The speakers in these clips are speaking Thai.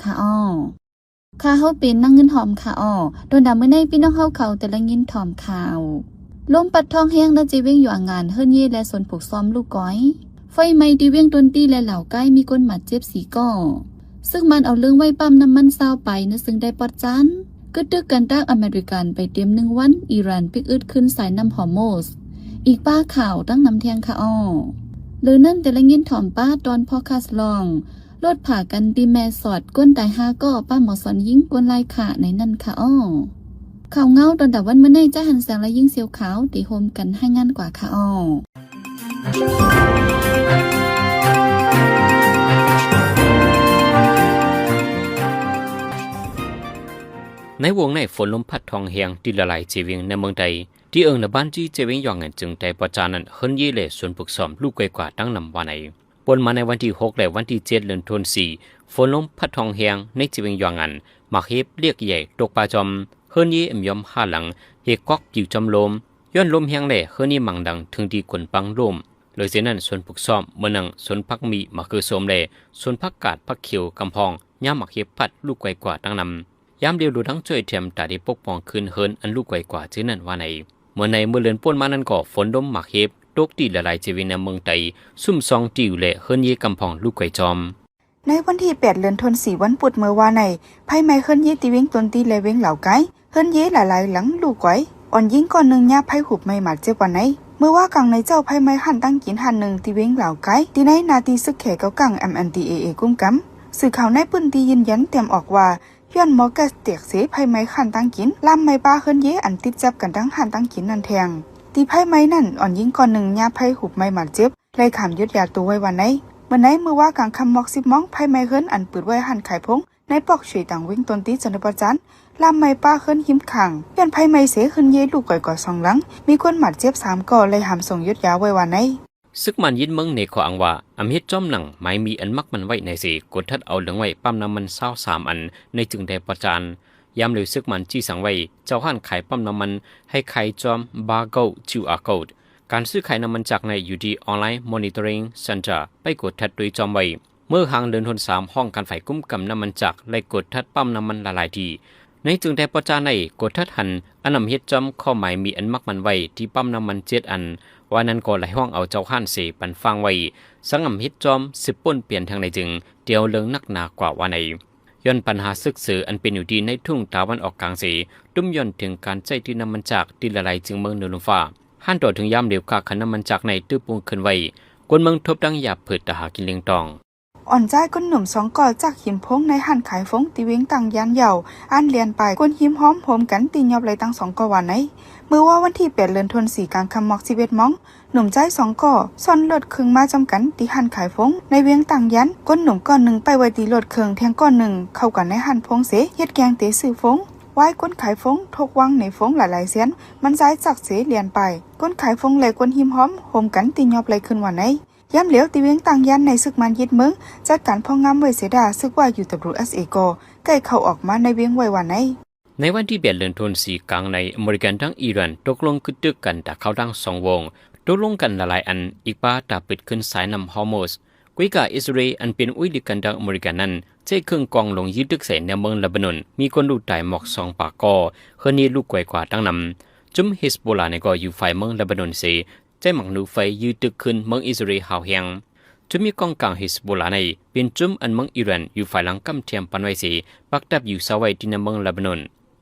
ค่ะอ้อค่ะเฮาเป็นนั่งเงินหอมค่ะอ้อโดนดำมื้อในพี่น้องเฮาเขาแต่ละยินถอมข่าวลมปัดทองแห้งและจีเว้งอยู่อ่างงานเฮิรนเย่และสนผูกซ้อมลูกก้อยไฟไหม้ที่เว้งต้นตีและเหล่าใกล้มีคนหมัดเจ็บ4ก่อซึ่งมันเอาเรื่องไว้ปั๊มน้ำมันซาวไปนะซึ่งได้ปอดจันก็ตึกกันตั้งอเมริกันไปเตรียม1 วันอิหร่านปิกอึดขึ้นสายน้ำฮอร์โมสอีกป้าข่าวตั้งน้ำแทงค่ะอ้อหรือนั่นแต่ละยินถอมป้าตอนพอคาสลองรถผ่ากันตีแม่สอดก้นตาย5ก่อป้าหมอสอนยิงก้นลายขาในนั่นค่ะอ้อข่าวเงาตอนดับวันเมื่อในจ้าหันแสงและยิ่งเสียวขาวตีโฮมกันให้งานกว่าค่ะอ้อในวงในฝนลมพัดทองแหงที่ละลายเจวิงในเมืองใดที่ในบ้านที่เจวิงยองเงินจึงแต่ประจานั้นเฮิรนเย่เล่ส่วนฝึกซ้อมลูกไกกว่าตั้งนำวันไหนปนมาในวันที่6และวันที่7เดือนธันวาคมฝนลมพัดทองแหงในเจวิงยองเงินมาเฮ็บเรียกใหญ่ตกปลาจอมเฮิรนเย่ยอมหลังเฮกอกอยู่จอมลมย้อนลมแหงแหล่เฮิรนเย่มังดังถึงที่คนปังลมเลยเสียนั้นส่วนฝึกซ้อมเมื่อนังส่วนพักมีมาคือสมแหล่ส่วนพักกาดพักเขียวกำพองย่ามักเฮ็บพัดลูกไกกว่าตั้งนำยามเดียวดูทั้งช่วยเทียมตาได้ปกป้องคืนเฮินอันลูกไกวกว่าชื่อนั่นว่าไหนเมื่อในเมื่อเลือนป้นมานั้นก็ฝนดมหมักเฮ็บตกตีละลายเจวินในเมืองไตซุ่มซองติวและเฮินเยกำพองลูกไกวจอมในวันที่8เดือนธันวาคมวันพุธเมื่อวานในไพ่ไม้เฮิรนเยตีเว้งตนตีและเว้งเหล่าไก่เฮิรนเยหลายๆหลังลูกไกวอ่อนยิงก่อนหนึ่งยาไพ่หุบไม่หมัดเจ็บวันไหนเมื่อว่ากลางในเจ้าไพ่ไม้หันตั้งกินหันหนึ่งตีเว้งเหล่าไก่ตีในนาทีซึกแขกเก้ากัง MNDAA กุ้มกำสื่อข่าวในปื้นตียืนยันเตรียมออกว่าย้อนหมอกเตียกเสไพ่ไม้ขันตั้งกินลำไม้ป้าเฮิรนเยอันติดจับกันทั้งหันตั้งกินนันแทงตีไพ่ไม้นั่นอ่อนยิงก่อนหนึ่งยาไพ่หุบไม้หมัดเจ็บไล่ขามยุดยาตัวไว้วันไหนเมื่อไหนเมื่อว่ากลางคำมอก10 มองไพ่ไม้เฮิรนอันปืดไว้หันไข่พงในปอกช่วยต่างวิ่งตนตีจันทประจันลำไม้ป้าเฮิรนหิมขังย้อนไพ่ไม้เสเฮิรนเยลูกก่อยก่อ2 หลังมีคนหมัดเจ็บ3 ก่อเลยหามส่งยุดยาไว้วันไหนซึกมันยินเมืองในขออังว่าอำเฮ็ดจอมหนังไม่มีอันมักมันไว้ในสีกดทัดเอาเหลืองไว้ปั๊มน้ำมัน23 อันในจึงได้ประจานยามเหลวซึกมันจี้สั่งไว้เจ้าห้านขายปั๊มน้ำมันให้ขายจอมบาร์โกจิวอาร์โกดการซื้อขายน้ำมันจากในยูดีออนไลน์มอนิเตอร์ริงเซ็นเตอร์ไปกดทัดโดยจอมไว้เมื่อหางเดินทน3ห้องการฝ่ายกุ้มกำน้ำมันจากและกดทัดปั๊มน้ำมันหลายทีในจึงได้ประจานในกดทัดหันอันนำเฮ็ดจอมข้อหมายมีอันมักมันไว้ที่ปั๊มน้ำมัน7 อันว่านั้นก็ไหลห้องเอาเจ้าห้านเสปันฟังไว้สังอำฮิตจอม10 ป่นเปลี่ยนทางในจึงเดียวเลิงนักหนากว่าว่าในย้อนปัญหาซึกเสืออันเป็นอยู่ดีในทุ่งตะวันออกกลางเสตุ้มย้อนถึงการใจที่น้ำมันจากที่ละลายจึงเมืองเนินฟ้าห้านต่อถึงยามเดียวกาขันน้ำมันจากในตื้อปุงขึ้นไว้กวนเมืองทบดังหยาบเผิดตาหากินเลี้ยงตองอ่อนใจก้นหนุ่ม2 ก่อจากหิมพงในหันขายฟงตีเว้งตังยานเหย่าอันเลียนไปก้นหิมหอมโหมกันตียอบไหลตั้ง2 ก่อวันไหนเมื่อว่าวันที่8เดือนธันวาคมกลางคำมอก11 มองหนุ่มใจ2 ก่อซ่อนเลือดครึ่งมาจำกันตีหันขายฟงในเวียงตังยันก้นหนุ่มก้อนหนึ่งไปไว้ตีเลือดครึ่งแทงก้อนหนึ่งเข้ากันในหันพงเสเฮ็ดแกงเตะสื่อฟงไว้ก้นขายฟงทกวังในฟงหลายๆเสียนมันใจจากเสเลียนไปก้นขายฟงไหลก้นหิมหอมโหมกันตียอบไหลขึ้นวันไหนย้ำเหลียวตีเวียงต่างยันในซึกมันยึดเมืองจัดการพ่องงามไว้เสดาซึกว่าอยู่WSA ก็ใกล้เข้าออกมาในเวียงไว้วันไหนในวันที่8เดือนธันวาคมกลางในอเมริกันทั้งอิหร่านตกลงกึดตึกกันแต่เขาทั้ง2 วงตกลงกันหลายอันอีกป้าตาปิดขึ้นสายนำฮอร์โมสกุยกาอิสราเอลอันเป็นอุยลิกันดังอเมริกันนั้นใช้เครื่องกองลงยึดตึกใส่ในเมืองเลบานอนมีคนลูกตายหมอก2 ปากก่อเฮือนี้ลูกไกวกว่าตั้งนำจุ่มฮิสโบลาในก็อยู่ฝ่ายเมืองเลบานอนเสใจหมักหนูไฟยืดตึกขึ้นเมืองอิสราเอลหาวแหงจุ่มมีกองกลางฮิสโบลาในเป็นจุ่มอันเมืองอิหร่านอยู่ฝ่ายหลังกำเทียมปันไว้เสปักดับอยู่สาวไว้ที่ในเมืองเลบานอน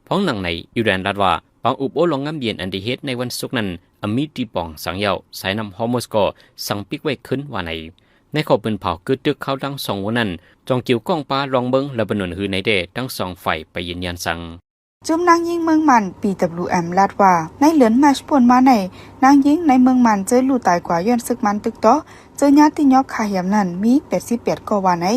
พ้องหนังในอิหร่านรัดว่าปางอุบโอลองงำเย็นอันดีเฮ็ดในวันศุกร์นั้นอมีตีปองสังเยาสายนำฮอร์โมสก็สั่งปิกไว้ขึ้นว่าในขอบเป็นเผาคือตึกเขาทั้ง2 วันนั้นจองเกี่ยวก้องปลารองเบิงและบนนหือในเดทั้ง2 ฝ่ายไปยืนยันสั่งจุ่มนางยิงเมืองมัน PWM ลาดว่าในเหลือนแมชปนมาในนางยิงในเมืองมันเจอลู่ตายกว่าย้อนซึกมันตึกโตเจอญาติยอกขาเหียมนั้นมี88 ก่อว่าใน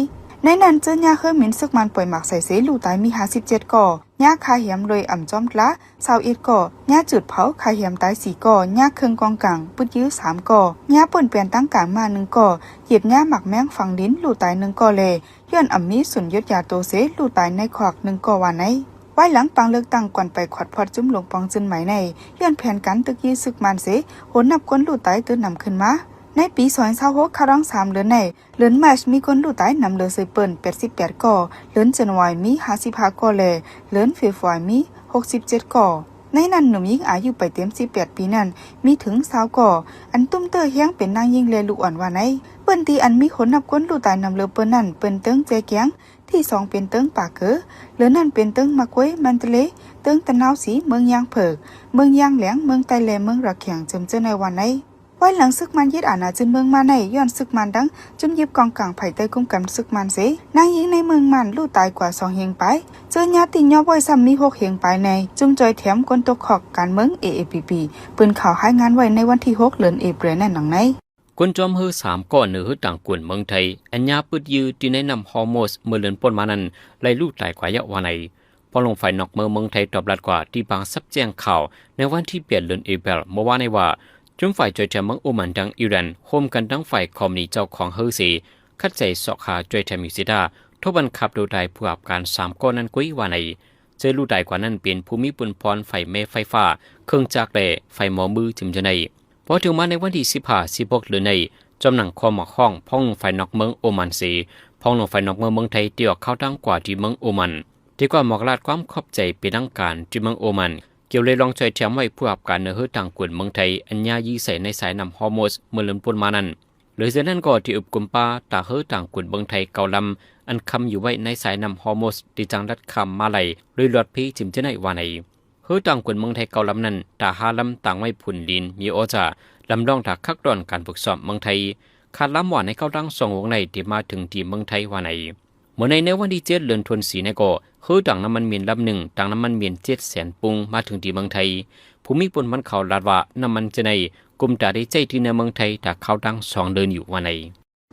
นั้นเจอญาเคยหมิ่นซึกมันปล่อยหมักใส่เสลู่ตายมี57 ก่อยาขาเหียมเลยอ่ำจอมกละ21 ก่อยาจุดเผาขาเหียมตาย4 ก่อยาเครื่องกองกลางปุดยื้อ3 ก่อยาป่นเปลี่ยนตั้งกลางมา1 ก่อเหยียบยาหมักแมงฝังลิ้นลู่ตาย1 ก่อเลยย้อนอ่ำมีสุนยศยาโตเสลู่ตายในขวัก1 ก่อว่าไว้หลังปังเลือกตั้งก่อนไปขวัดพอดจุ่มลงปองจึนไหมในย้อนแผนการตึกยื้อซึกมันเสโหนนับก้นลู่ตายตื่นนำขึ้นมา ในปี2026คารัง3เดือนในเดือนมาร์ชมีคนดูตายนำเลือดใส่เปิ้น88ก่อเดือนจันวายมี55ก่อแลเดือนเฟบรุยมี67ก่อในนั้นหนุ่มหญิงอายุไปเต็ม18ปีนั้นมีถึง20ก่ออันตุ้มเตอเฮียงเป็นนางยิงแลลูกอ่อนว่าไหนเปิ้นตีอันมีคนนับคนดูตายนำเลือดเปิ้นนั้นเปิ้นเติงแจแกงที่2เป็นเติงปากเกอเหลือนั้นเป็นเติงมะกวยมันทะเลเติงตะนาวสีเมืองยางเผิกเมืองยางแหลงเมืองไตแลเมืองระแขงจำเจอในวันไหนไว้หลังซึกมันยึดอาณาจักรเมืองมาในย้อนซึกมันดังจนยิบกองกลางไผ่ใต้กุ้มกำซึกมันเสนางหญิงในเมืองมันลู่ตายกว่า2เฮงไปเจอญาติยอบ่อยซ้ำมี6เฮงไปในจุ่มจอยแถมคนตกขอกการเมือง AAPP ปืนข่าวให้งานไว้ในวันที่6เดือนเอพริลนั่นหนังในคนจอมฮือ3ก่อนเหนือต่างกวนเมืองไทยอัญญาปืดยือที่แนะนำฮอร์โมสเมื่อเลือนป่นมานั้นไล่ลู่ตายกว่ายะวาในพอลงไฟนอกเมืองไทยตอบรับกว่าที่บางซับแจ้งข่าวในวันที่เปลี่ยนเลือนเอพริลเมื่อวานในว่าจุ่มฝ่ายจอยแถมเมืองโอมันดังอิรันโฮมกันทั้งฝ่ายคอมนีเจ้าของเฮอซีคัดใจสอกหาจอยแถมมิซิดาทบันขับดูได้ผู้อับการ3ก้อนนั้นกุ้ยวาในเจอลู่ตายกว่านั้นเป็นภูมิปุนพรไฟเมไฟฟ้าเครื่องจักรและไฟหมอมือถึงจะในพอถึงมาในวันที่15-16เดือนในจำหนังคอหมอกห้องพ่องไฟนอกเมืองโอมันสีพ่องลงไฟนอกเมืองไทยเตียวเข้าดังกว่าที่เมืองโอมันที่กว่าหมอกลาดความขอบใจเป็นดังการที่เมืองโอมันเกี่ยวเลยลองใจแถมไว้ผู้อับการเนื้อหื้อต่างกวนเมืองไทยอัญญายีใส่ในสายนำฮอร์โมสเมื่อเลือนปนมานั้นหรือเช่นนั้นก็ที่อุบกุมปาตาหื้อต่างกวนเมืองไทยเกาลำอันคำอยู่ไว้ในสายนำฮอร์โมสที่จังรัดคำมาไหลหรือหลอดพีจิมเจไนวาในหื้อต่างกวนเมืองไทยเกาลำนั้นตาหาลำต่างไว้ผุนลินมีโอจาลำลองถักคักดอนการฝึกซ้อมเมืองไทยขาดล้ำหวานในเข้าดังส่งวงในที่มาถึงที่เมืองไทยว่าในเมื่อในวันที่7เดือนธันวาคมในก็คือต่างน้ำมันเมียนลำหนึ่งต่างน้ำมันเมียน700,000 ปุงมาถึงที่เมืองไทยภูมิปนมันเขาลาดว่าน้ำมันจะในกลุ่มตาได้ใจที่ในเมืองไทยแต่เข้าดัง2เดือนอยู่ว่าใน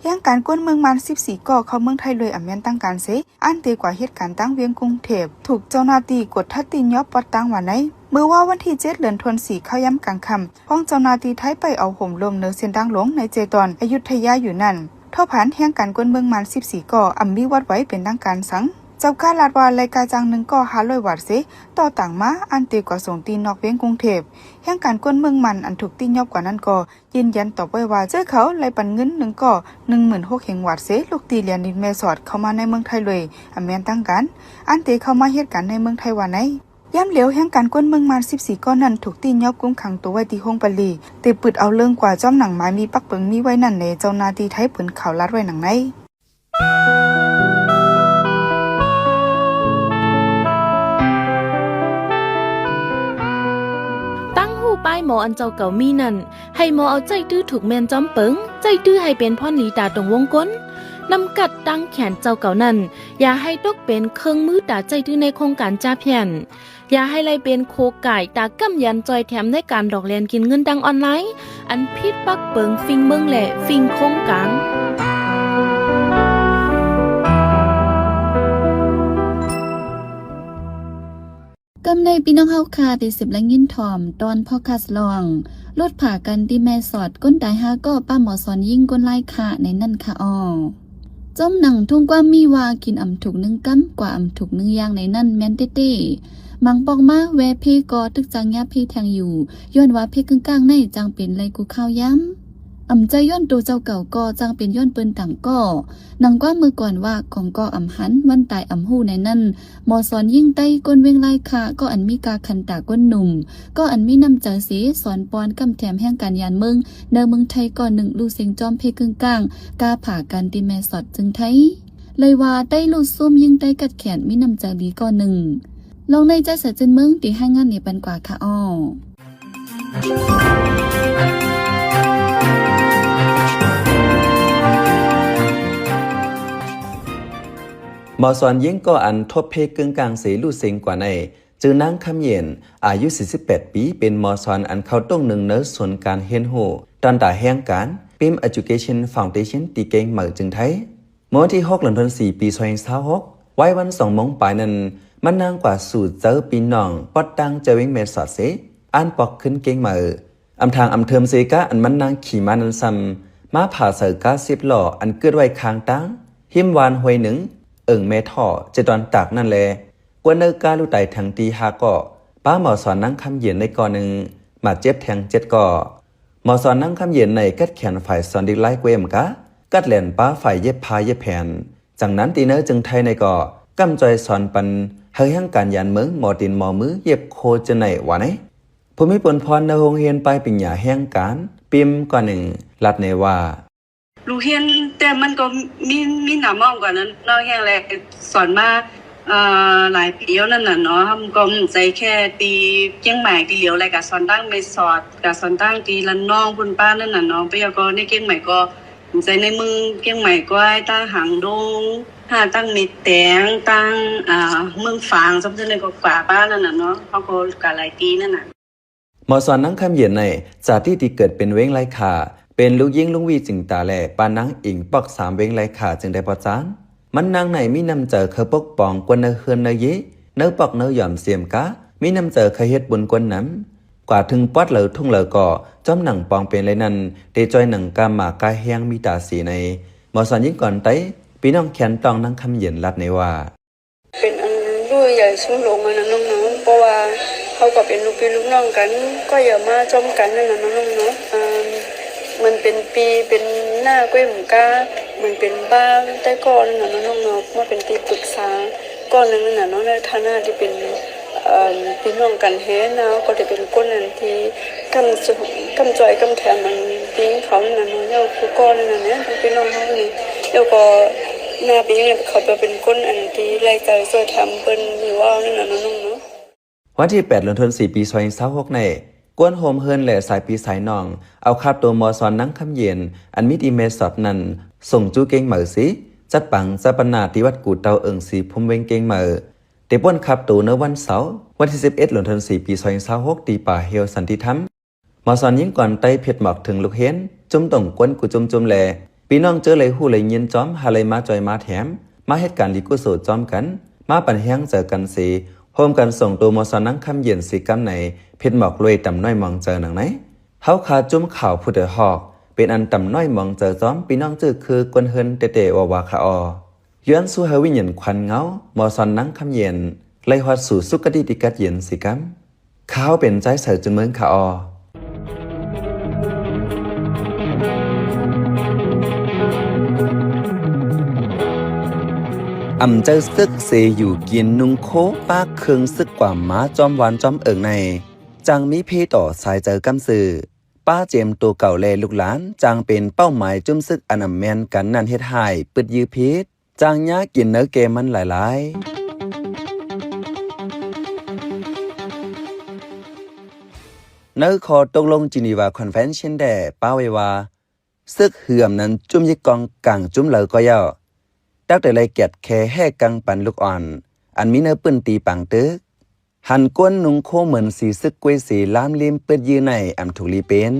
ย่างการกวนเมืองมัน14ก่อเข้าเมืองไทยเลยอำเมียนตั้งการเสอันเตกว่าเหตุการณ์ตั้งเวียงกรุงเทพถูกเจ้าหน้าที่กดทัดตีนยอบปอดตั้งว่าไหนเมื่อว่าวันที่7เดือนธันวาคมเข้าย้ำกลางค่ำห้องเจ้าหน้าที่ไทยไปเอาห่มลมเนื้อเส้นดังหลงในเจตอนอยุธยาอยู่นั่นท่อผ่านแห่งการกวนเมืองมัน14ก่ออำมีวัดไว้เป็นทางการสังเจ้าการลาดว่ารายการจัง1ก่อ500 วัตต์เสต่อต่างมาอันเตกว่าส่งตีนนอกเวียงกรุงเทพแห่งการกวนเมืองมันอันถูกตีนยอบกว่านั้นก็ยืนยันต่อไปว่าเจ้าเขาไล่ปันเงิน1ก่อ 16,000 เฮงวัตต์เสลูกตีเลียนดินแม่สอดเข้ามาในเมืองไทยเลยอำเมียนตั้งกันอันเตเข้ามาเหตุการณ์ในเมืองไทยว่าไหนย่ำเหลียวแห่งการกวนเมืองมัน14ก้อนนั้นถูกตีนยอบกุมขังตัวไว้ที่ห้องปลีเตปืดเอาเรื่องกว่าจ้อมหนังไม้มีปักเปิงมีไว้นั่นในเจ้าหน้าที่ไทยปืนข่าวลัดไว้หนังในป้ายหมออันเจ้าเก่ามีนั่นให้หมอเอาใจตื้อถูกแมนจอมเปิงใจตื้อให้เป็นพ่อนหลีตาตรงวงก้นนำกัดตั้งแขนเจ้าเก่านั่นอย่าให้ตกเป็นเครื่องมือตาใจตื้อในโครงการจ้าเพียนอย่าให้ไล่เป็นโคไก่ตากำยันจอยแถมในการดอกแลนกินเงินดังออนไลน์อันพิษปักเปิงฟิงเมืองแหละฟิงโครงการกำในพี่น้องเฮาคาได้10และยินถ่อมตอนพ่อคาสลองลดผ่ากันที่แม่สอดก้นตาย5ก็ป้าหมอสอนยิ่งก้นไล่ค่ะในนั่นค่ะอ้อจอมหนังทุ่งกว่ามีว่ากินอำถูก1กำกว่าอำถูก1อย่างในนั่นแม่นเต้ๆมังปองมาแวเพก็ตึกจังยาเพแทงอยู่ย้อนว่าเพกึ่งกลางในจังเป็นไรกูข้าวย้ำอำใจย้อนตัวเจ้าเก่าก็จังเป็นย้อนเปิ้นต่างก็นังกว่ามือก่อนว่าของก็อำหันวันตายอำหู้ในนั่นหมอสอนยิ่งใต้ก้นเวงไล่ค่ะก็อันมีกาคันตาก้นหนุ่มก็อันมีน้ำใจเสสอนปอนกำแถมแห่งการยานเมืองเนเมืองไทยก่อนหนึ่งลูเสียงจอมเพกึ่งกลางกาผ่ากันที่แม่สอดจึงไทยเลยว่าได้ลูดซุ่มยิ่งใต้กัดแขนมีน้ำใจดีก่อนหนึ่งลองในใจเสียจนเมืองตีให้งานนี่ปันกว่าค่ะอ้อหมอสอนยิ่งก็อันทบเพกึ่งกลางเสลูเซ็งกว่าในจือนางคำเย็นอายุ48ปีเป็นหมอสอนอันเข้าต้องหนึ่งเนื้อส่วนการเฮียนโหตอนตาแห่งการพิมพ์ Education Foundation ตีเก่งเหมือจึงไทยเมื่อที่6 เดือนธันวาคมปี2026ไว้วัน2 โมงปลายนั้นมันนางกว่าสู่เจอปีน้องปอดตังเจวิงเมสอดเสอ่านปอกขึ้นเก่งเหมืออำทางอำเทิมเสกะอันมันนางขี่มานันซ้ำมาผ่าเสือกา10 ล้ออันเกิดไว้คางตั้งหิมวานหวยหนึ่งเมท่อจะตอนตากนั่นแลกวนเนกาลุไตทางตี5 ก่อป้าหมอสอนนั่งคำเย็นในก่อหนึ่งมาเจ็บแทง7 ก่อห หมอสอนนั่งคำเย็นในกัดแขนฝ่ายสอนดิกไล่เกวมกะกัดแหลนป้าฝ่ายเย็บพาเย็บแผ่นจากนั้นตีเนอจึงไทยในก่อกำจอยสอนปันเฮยหั่งการยานเมืองหมอตินหมอมือเย็บโคจะไหนวะไหนภูมิปนพรในโรงเรียนไปปิญญาแห่งการปิมก่อนหนึ่งลัดในว่าลูกเรียนแต่มันก็มีหน้ามองกว่านั้นเนาะแห่งแรกสอนมาหลายปีแล้วนั่นน่ะเนาะก็ใจแค่ตีเชียงใหม่ตีเหลียวอะไรก็สอนตั้งไม่สอดก็สอนตั้งตีละน้องบุญป้านั่นน่ะเนาะไปก็ในเชียงใหม่ก็ใจในเมืองเชียงใหม่ก็ให้ตั้งหางดงตั้งมิตรแตงตั้งเมืองฝางสมมุติในก็กว่าบ้านนั่นน่ะเนาะเขาก็กะหลายปีนั่นน่ะหมอสอนนั่งคำเย็นในจากที่เกิดเป็นเว้งไรขาเป็นลูกยิ่งลุงวีจึงตาแหล่ปานังอิงปอก3เว้งไรขาจึงได้พอจานมันนางไหนมีนำเจอเคยปกป้องกวนเนเฮือนเนยเนื้อปอกเนื้อหย่อมเสียมกะมีนำเจอเคยเฮ็ดบุญกวนน้ำกว่าถึงปอดเหลือทุ่งเหลือก่อจอมหนังปองเป็นไรนั้นเตจอยหนังกามากายแห้งมีตาสีในหมอสอนยิ่งก่อนไตพี่น้องแขนตองนั่งคำเย็นลัดในว่าเป็นอันรู้ใหญ่สูงลงมานะน้องๆเพราะว่าเขาก็เป็นลูกพี่ลูกน้องกันก็อย่ามาจมกันนั่นน่ะน้องๆเนาะมันเป็นปีเป็นหน้าก้วยหมูก้ามันเป็นบ้างแต่ก่อนน่ะน้องๆเนาะมาเป็นตีปรึกษาก่อนนึงน่ะเนาะในฐานะที่เป็นพี่น้องกันเฮนะก็จะเป็นคนนั้นที่กำจอยกำแถมมันปิ้งเขานั่นน่ะเนาะเจ้าคือก่อนนั่นน่ะเนี่ยพี่น้องเฮานี่แล้วก็หน้าปิ้งเนี่ยเขาจะเป็นคนอันที่รายการช่วยทำเปิ้นหรือว่านั่นน่ะน้องๆเนาะวันที่8เดือนธันวาคมปี2026ในกวนโฮมเฮิร์นและสายปีสายนองเอาคาบตัวมอสอนนั่งคำเย็นอันมิดอีเมสอดนั้นส่งจูเก่งเหมือสิจัดปังจัดปนาที่วัดกูเตาเอิงสีพุ่มเวงเก่งเหมือเตป้นคาบตัวในวันเสาร์วันที่11เดือนธันวาคมปี2026ตีป่าเฮลสันติธรรมมอสอนยิ่งก่อนไต้เพชรหมอกถึงลูกเห็นจุ่มต่งกวนกูจุ่มแลพี่น้องเจอเลยหู้เลยยินจอมหาเลยมาจอยมาแถมมาเหตุการณ์ลิกุโสจอมกันมาปันแห้งเจอกันสีโฮมกันส่งตัวมอสอนนั่งคำเย็นสีกำในเพชรหมอกลอยต่ำน้อยมองเจอหนังไหนเฮาคาจุ้มข่าวผู้เดือหอกเป็นอันต่ำน้อยมองเจอจอมพี่น้องจื้อคือกวนเฮินเตะวาคาอย้อนสู่เฮวิญญาณควันเงามอสอนนั่งคำเย็นไล่ฮอดสู่สุกดิติกัดเย็นสีกำข้าวเป็นใจเสือจนเมืองคาออำเจอซึกเสอยู่กินนุ่งโคป้าเคืองซึกกว่าม้าจอมหวานจอมเอิงในจังมีเพต่อสายเจอกำสือป้าเจมตัวเก่าแลลูกหลานจังเป็นเป้าหมายจุ่มซึกอนำแมนกันนั่นเฮ็ดให้ปึดยื้อพิษจังยากินเนื้อเกมันหลายๆเนื้อคอตกลงจินีวาคอนเฟนชั่นแด่ป้าไว้ว่าซึกเหือมนั้นจุ่มยึกกองกลางจุ่มเหลอก็ย่อดักแต่เลยเกียดแค่แห่กังปันลูกอ่อนอันมีเนื้อปืนตีปังตึกหันก้นนุงโคเหมือนสีซึกกวยสีล้ามลิมเปิดยืนในอำถูกลีเป็น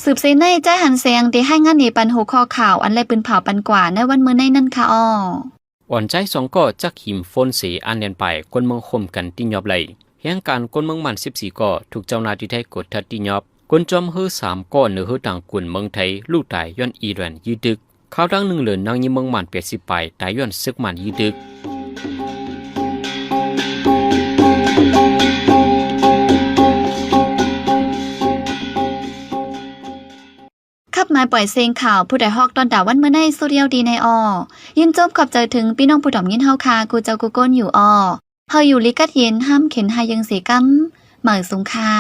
สืบเสในใจหันเสียงที่ให้งานนี้ปันหัวข้อข่าวอันไรปืนเผาปันกว่าในวันมื้อในนั่นค่ะอ้ออ่อนใจสองก็จักหิมโฟนสีอันเลียนไปกวนเมืองคมกันติยอบไหลเหตุการณ์กวนเมืองมัน14ก็ถูกเจ้าหน้าที่ไทยกดทัดติยอบกวนจอมฮือ3ก้อนเนื้อฮือต่างกวนเมืองไทยลูกตายย้อนอีรันยืดึกข้าวดังหนึ่งเหลือนนางยิมเมืองมัน80ไปตายย้อนซึกมันยืดึกขับมาปล่อยเสียงข่าวผู้ใดฮอกตอนดาวันเมื่อในโซเดียลดีในอ้อยินจบขอบใจถึงพี่น้องผู้ถ่อมยินเฮาคากูเจ้ากูก้นอยู่อ้อเฮาอยู่ลิกัดเย็นห้ามเข็นหายังเสียกำเหมือสูงค่า